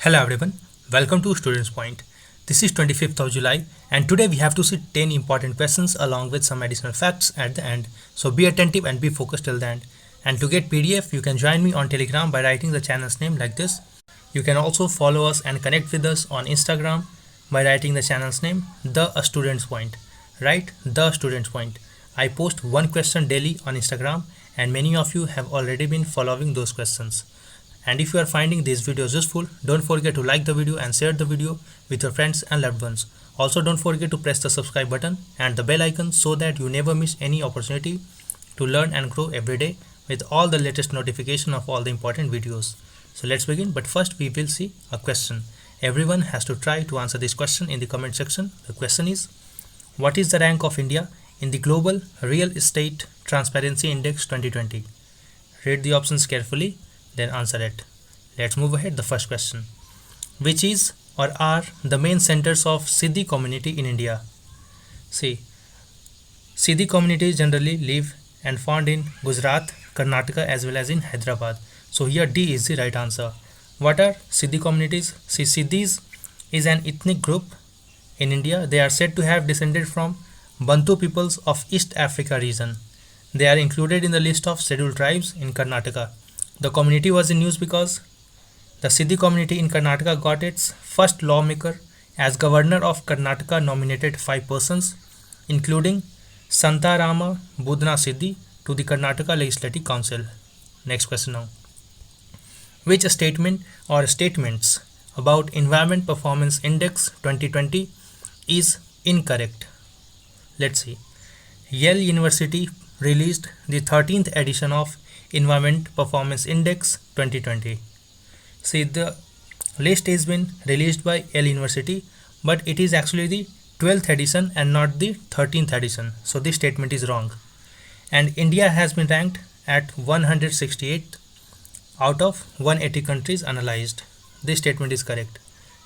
Hello everyone, welcome to Students Point. This is 25th of July and today we have to see 10 important questions along with some additional facts at the end. So be attentive and be focused till the end. And to get PDF, you can join me on Telegram by writing the channel's name like this. You can also follow us and connect with us on Instagram by writing the channel's name, The Students Point. Right? The Students Point. I post one question daily on Instagram and many of you have already been following those questions. And if you are finding these videos useful, don't forget to like the video and share the video with your friends and loved ones. Also, don't forget to press the subscribe button and the bell icon so that you never miss any opportunity to learn and grow every day with all the latest notification of all the important videos. So let's begin, but first we will see a question. Everyone has to try to answer this question in the comment section. The question is, what is the rank of India in the Global Real Estate Transparency Index 2020? Read the options carefully, then answer it. Let's move ahead. The first question. Which is or are the main centers of Siddhi community in India? See, Siddhi communities generally live and found in Gujarat, Karnataka as well as in Hyderabad. So here D is the right answer. What are Siddhi communities? See, Siddhis is an ethnic group in India. They are said to have descended from Bantu peoples of East Africa region. They are included in the list of scheduled tribes in Karnataka. The community was in news because the Siddhi community in Karnataka got its first lawmaker as governor of Karnataka nominated 5 persons, including Santarama Budna Siddhi, to the Karnataka Legislative Council. Next question now. Which statement or statements about Environment Performance Index 2020 is incorrect? Let's see. Yale University released the 13th edition of Environment Performance Index 2020. See, the list has been released by Yale University, but it is actually the 12th edition and not the 13th edition. So this statement is wrong. And India has been ranked at 168th out of 180 countries analyzed. This statement is correct.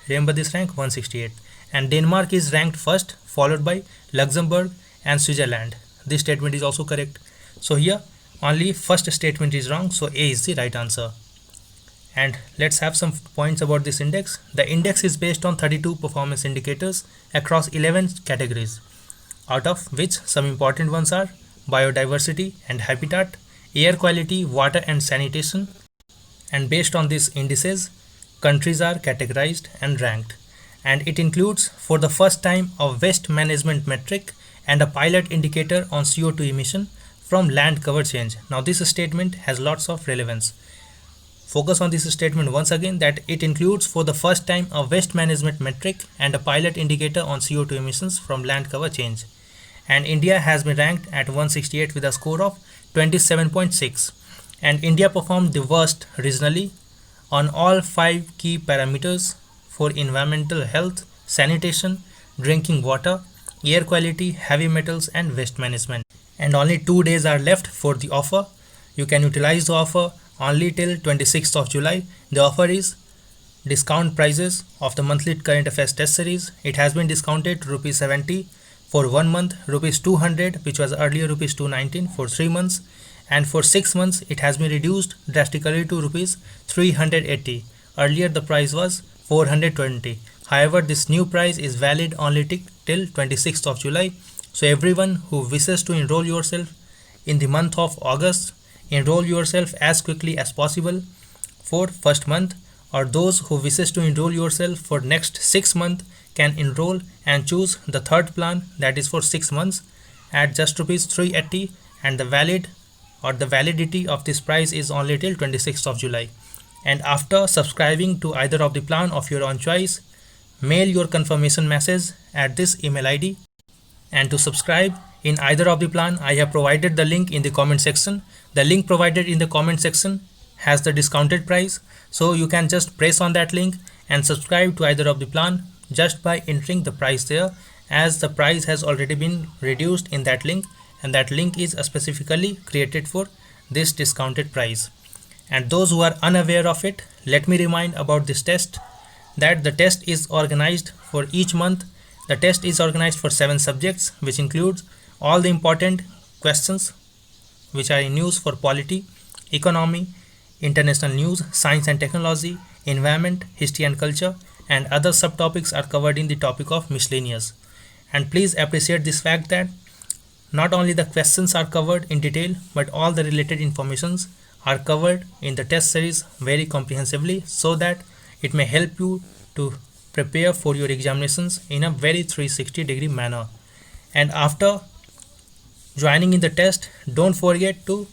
Remember this rank, 168. And Denmark is ranked first, followed by Luxembourg and Switzerland. This statement is also correct. So here only first statement is wrong, so A is the right answer. And let's have some points about this index. The index is based on 32 performance indicators across 11 categories, out of which some important ones are biodiversity and habitat, air quality, water and sanitation. And based on these indices, countries are categorized and ranked. And it includes for the first time a waste management metric and a pilot indicator on CO2 emission from land cover change. Now this statement has lots of relevance. Focus on this statement once again, that it includes for the first time a waste management metric and a pilot indicator on CO2 emissions from land cover change. And India has been ranked at 168 with a score of 27.6. And India performed the worst regionally on all 5 key parameters for environmental health, sanitation, drinking water, air quality, heavy metals and waste management. And only 2 days are left for the offer. You can utilize the offer only till 26th of July. The offer is discount prices of the monthly current affairs test series. It has been discounted to rupees 70 for 1 month, rupees 200 which was earlier rupees 219 for 3 months, and for 6 months it has been reduced drastically to rupees 380. Earlier the price was 420. However, this new price is valid only till 26th of July. So everyone who wishes to enroll yourself in the month of August, enroll yourself as quickly as possible for first month, or those who wishes to enroll yourself for next 6 months can enroll and choose the third plan, that is for 6 months at just rupees 380, and the validity of this price is only till 26th of July. And after subscribing to either of the plan of your own choice, mail your confirmation message at this email ID. And to subscribe in either of the plan, I have provided the link in the comment section. The link provided in the comment section has the discounted price, so you can just press on that link and subscribe to either of the plan just by entering the price there, as the price has already been reduced in that link, and that link is specifically created for this discounted price. And those who are unaware of it, let me remind about this test, that the test is organized for each month. The test is organized for 7 subjects, which includes all the important questions which are in news for polity, economy, international news, science and technology, environment, history and culture, and other subtopics are covered in the topic of miscellaneous. And please appreciate this fact that not only the questions are covered in detail, but all the related informations are covered in the test series very comprehensively so that it may help you to prepare for your examinations in a very 360-degree manner. And after joining in the test, don't forget to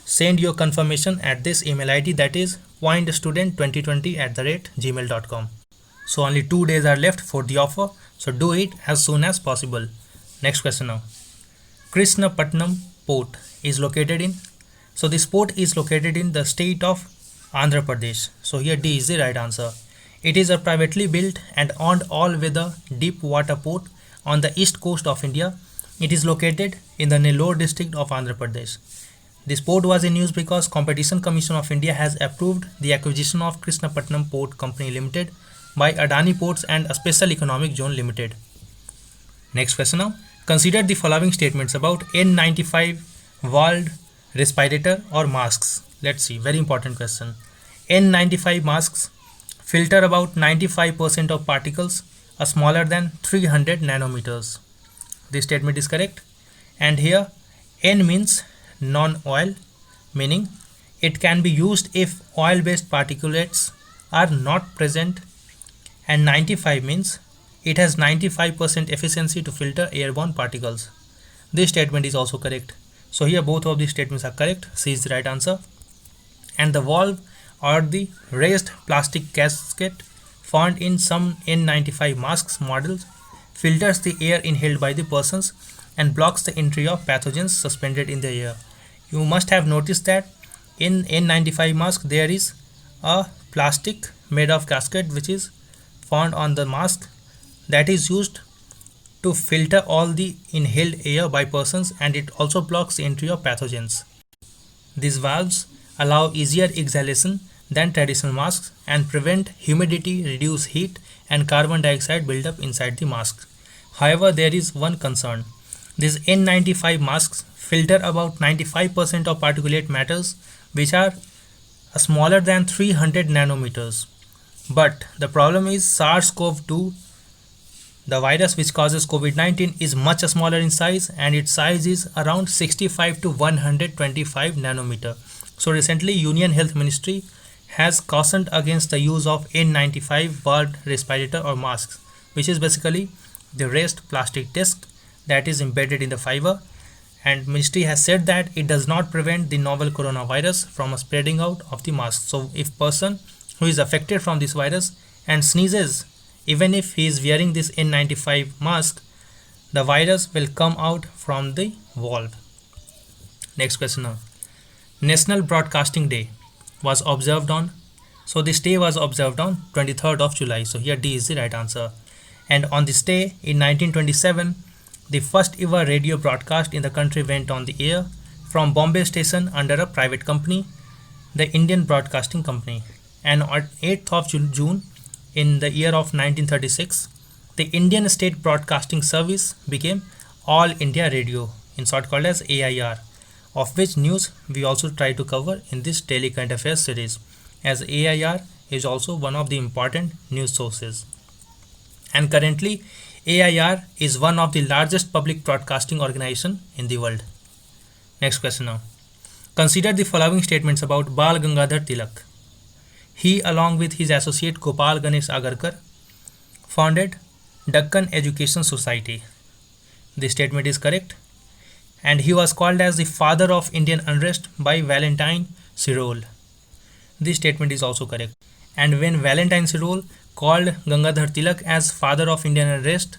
send your confirmation at this email ID, that is pointstudent2020@gmail.com. So only 2 days are left for the offer, so do it as soon as possible. Next question now. Krishnapatnam port is located in, so this port is located in the state of Andhra Pradesh. So here D is the right answer. It is a privately built and owned all-weather deep water port on the east coast of India. It is located in the Nellore district of Andhra Pradesh. This port was in news because Competition Commission of India has approved the acquisition of Krishnapatnam Port Company Limited by Adani Ports and a Special Economic Zone Limited. Next question now. Consider the following statements about N95 valved respirator or masks. Let's see, very important question. N95 masks filter about 95% of particles smaller than 300 nanometers. This statement is correct. And here N means non-oil, meaning it can be used if oil-based particulates are not present, and 95 means it has 95% efficiency to filter airborne particles. This statement is also correct. So here both of these statements are correct. C is the right answer. And the valve or the raised plastic gasket found in some N95 masks models filters the air inhaled by the persons and blocks the entry of pathogens suspended in the air. You must have noticed that in N95 mask there is a plastic made of gasket which is found on the mask that is used to filter all the inhaled air by persons, and it also blocks the entry of pathogens. These valves allow easier exhalation than traditional masks and prevent humidity, reduce heat and carbon dioxide buildup inside the mask. However, there is one concern. These N95 masks filter about 95% of particulate matters which are smaller than 300 nanometers. But the problem is SARS-CoV-2, the virus which causes COVID-19, is much smaller in size, and its size is around 65 to 125 nanometer. So recently Union Health Ministry has cautioned against the use of N95 valved respirator or masks, which is basically the raised plastic disc that is embedded in the fiber, and ministry has said that it does not prevent the novel coronavirus from spreading out of the mask. So if person who is affected from this virus and sneezes, even if he is wearing this N95 mask, the virus will come out from the valve. Next question now. National Broadcasting Day was observed on, so this day was observed on 23rd of July. So here D is the right answer. And on this day in 1927, the first ever radio broadcast in the country went on the air from Bombay station under a private company, the Indian Broadcasting Company. And on 8th of June in the year of 1936, the Indian State Broadcasting Service became All India Radio, in short called as AIR, of which news we also try to cover in this daily current affairs series, as AIR is also one of the important news sources. And currently AIR is one of the largest public broadcasting organization in the world. Next question now. Consider the following statements about Bal Gangadhar Tilak. He, along with his associate Gopal Ganesh Agarkar, founded Deccan Education Society. This statement is correct. And he was called as the father of Indian unrest by Valentine Sirol. This statement is also correct. And when Valentine Sirol called Gangadhar Tilak as father of Indian unrest,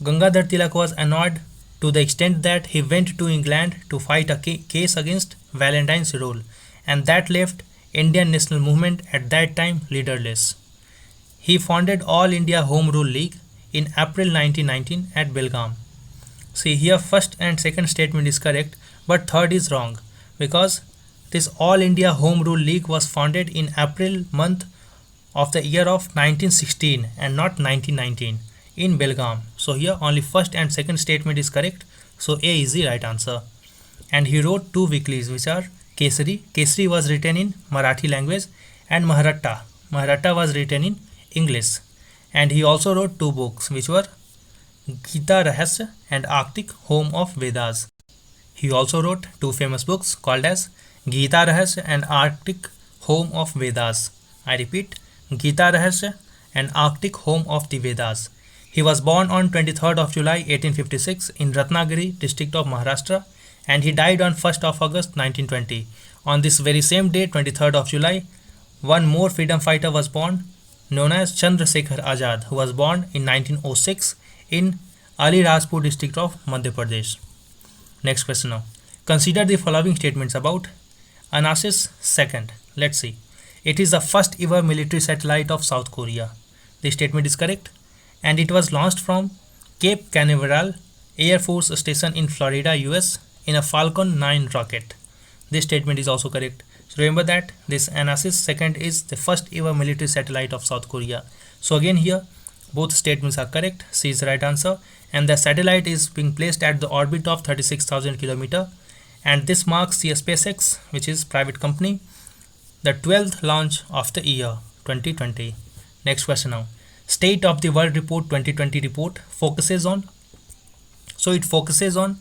Gangadhar Tilak was annoyed to the extent that he went to England to fight a case against Valentine Sirol, and that left Indian national movement at that time leaderless. He founded All India Home Rule League in April 1919 at Belgaum. See here, first and second statement is correct, but third is wrong, because this All India Home Rule League was founded in April month of the year of 1916 and not 1919 in Belgaum. So here only first and second statement is correct. So A is the right answer. And he wrote two weeklies which are Kesari. Kesari was written in Marathi language and Maharatta Maratha was written in English, and he also wrote two books which were Gita Rahasya and Arctic Home of Vedas. He also wrote two famous books called as Gita Rahasya and Arctic Home of Vedas. I repeat, Gita Rahasya and Arctic Home of the Vedas. He was born on 23rd of July 1856 in Ratnagiri district of Maharashtra, and he died on 1st of August 1920. On this very same day, 23rd of July, one more freedom fighter was born known as Chandrasekhar Azad, who was born in 1906 in Alirajpur district of Madhya Pradesh. Next question now. Consider the following statements about Anasis 2nd. Let's see. It is the first ever military satellite of South Korea. The statement is correct, and it was launched from Cape Canaveral Air Force Station in Florida, US in a Falcon 9 rocket. This statement is also correct. So remember that this Anasis 2nd is the first ever military satellite of South Korea. So again here both statements are correct. C is the right answer, and the satellite is being placed at the orbit of 36,000 km, and this marks the SpaceX, which is private company, the 12th launch of the year 2020. Next question now. State of the World Report 2020 report focuses on, so it focuses on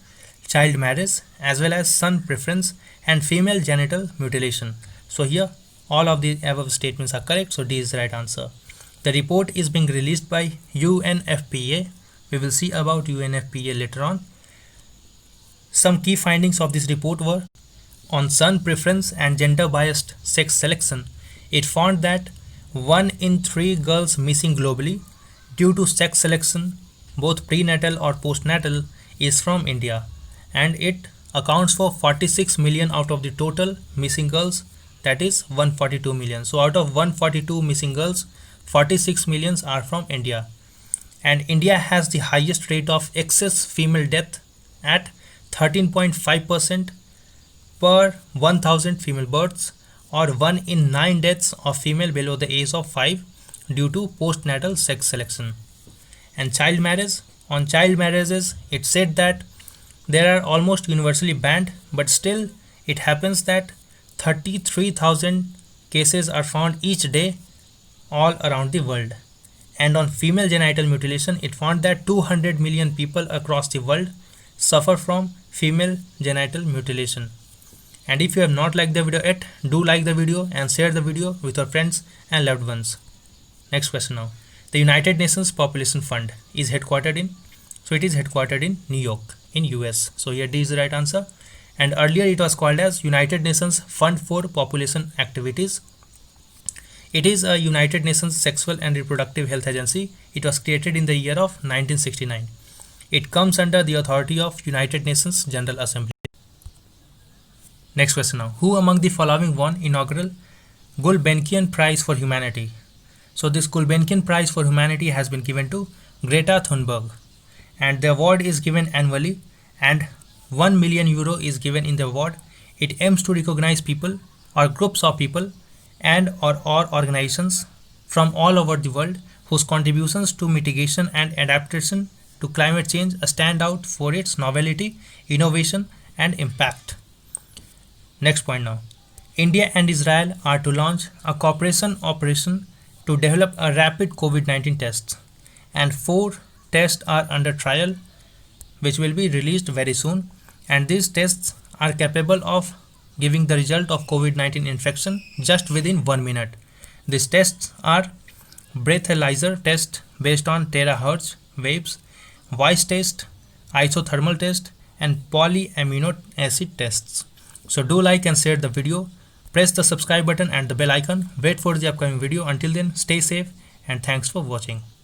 child marriage as well as son preference and female genital mutilation. So here all of the above statements are correct, so D is the right answer. The report is being released by UNFPA. We will see about UNFPA later on. Some key findings of this report were on son preference and gender biased sex selection. It found that 1 in 3 girls missing globally due to sex selection, both prenatal or postnatal, is from India, and it accounts for 46 million out of the total missing girls, that is 142 million. So out of 142 missing girls, 46 millions are from India, and India has the highest rate of excess female death at 13.5% per 1000 female births, or 1 in 9 deaths of female below the age of 5 due to postnatal sex selection. And child marriage, on child marriages, it said that they are almost universally banned, but still it happens that 33,000 cases are found each day all around the world. And on female genital mutilation, it found that 200 million people across the world suffer from female genital mutilation. And if you have not liked the video yet, do like the video and share the video with your friends and loved ones. Next question now. The United Nations Population Fund is headquartered in, so it is headquartered in New York in US. So here D is the right answer. And earlier it was called as United Nations Fund for Population Activities. It is a United Nations Sexual and Reproductive Health Agency. It was created in the year of 1969. It comes under the authority of United Nations General Assembly. Next question now. Who among the following won inaugural Gulbenkian Prize for Humanity? So this Gulbenkian Prize for Humanity has been given to Greta Thunberg, and the award is given annually, and 1 million euro is given in the award. It aims to recognize people or groups of people and or organizations from all over the world whose contributions to mitigation and adaptation to climate change stand out for its novelty, innovation and impact. Next point now. India and Israel are to launch a cooperation operation to develop a rapid COVID-19 test, and 4 tests are under trial which will be released very soon, and these tests are capable of giving the result of COVID-19 infection just within 1 minute. These tests are breathalyzer test based on terahertz waves, voice test, isothermal test and polyamino acid tests. So do like and share the video, press the subscribe button and the bell icon, wait for the upcoming video. Until then, stay safe and thanks for watching.